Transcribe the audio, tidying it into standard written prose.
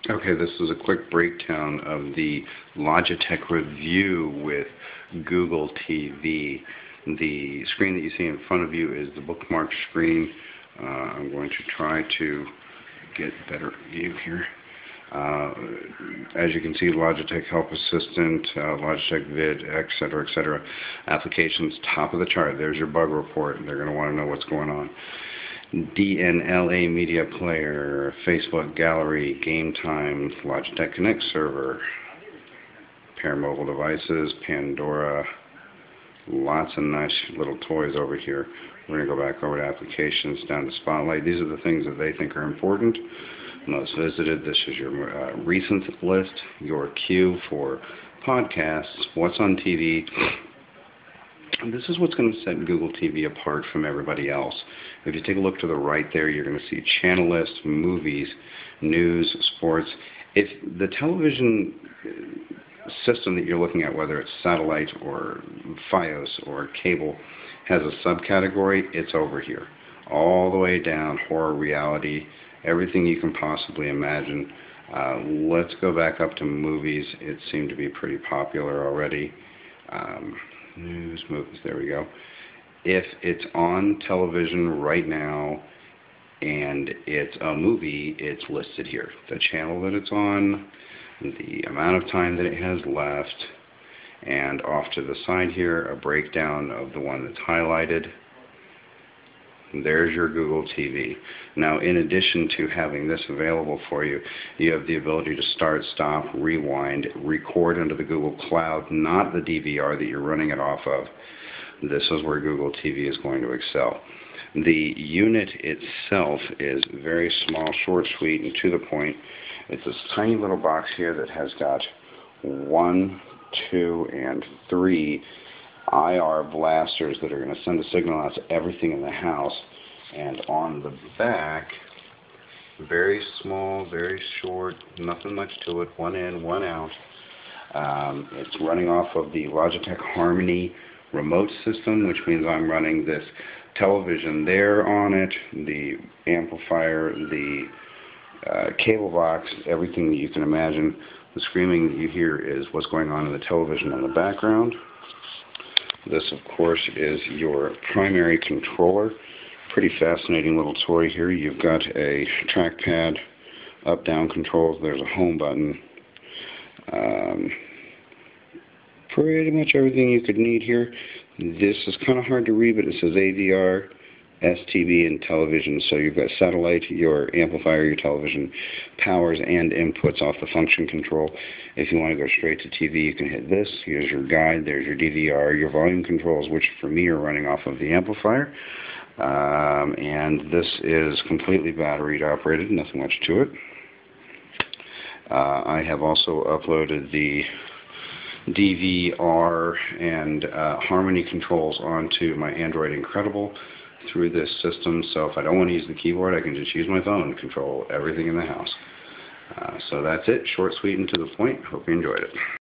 Okay, this is a quick breakdown of the Logitech Revue with Gogle TV. The screen that you see in front of you is the bookmark screen. I'm going to try to get better view here. As you can see, Logitech Help Assistant, Logitech Vid, etc. Applications, top of the chart. There's your bug report. They're going to want to know what's going on. DNLA Media Player, Facebook Gallery, Game Times, Logitech Connect Server, Pair Mobile Devices, Pandora, lots of nice little toys over here. We're going to go back over to Applications, down to Spotlight. These are the things that they think are important. Most visited, this is your recent list, your queue for podcasts, what's on TV. And this is what's going to set Google TV apart from everybody else. If you take a look to the right there, you're going to see channel list, movies, news, sports. If the television system that you're looking at, whether it's satellite or Fios or cable, has a subcategory, it's over here. All the way down, horror, reality, everything you can possibly imagine. Let's go back up to movies. It seemed to be pretty popular already. News, movies, there we go. If it's on television right now and it's a movie, it's listed here. The channel that it's on, the amount of time that it has left, and off to the side here, a breakdown of the one that's highlighted. There's your Google TV. Now, in addition to having this available for you, you have the ability to start, stop, rewind, record into the Google Cloud, not the DVR that you're running it off of. This is where Google TV is going to excel. The unit itself is very small, short, sweet, and to the point. It's this tiny little box here that has got 1, 2, and 3 IR blasters that are going to send a signal out to everything in the house. And on the back, very small, very short, nothing much to it, one in, one out. It's running off of the Logitech Harmony remote system, which means I'm running this television there on it, the amplifier, the cable box, everything that you can imagine. The screaming that you hear is what's going on in the television in the background. This, of course, is your primary controller. Pretty fascinating little toy here. You've got a trackpad, up-down controls. There's a home button. Pretty much everything you could need here. This is kind of hard to read, but it says AVR, STB, and television. So you've got satellite, your amplifier, your television, powers, and inputs off the function control. If you want to go straight to TV, you can hit this. Here's your guide. There's your DVR, your volume controls, which for me are running off of the amplifier. And this is completely battery operated, nothing much to it. I have also uploaded the DVR and Harmony controls onto my Android Incredible through this system, so if I don't want to use the keyboard, I can just use my phone to control everything in the house. So that's it, short, sweet, and to the point. Hope you enjoyed it.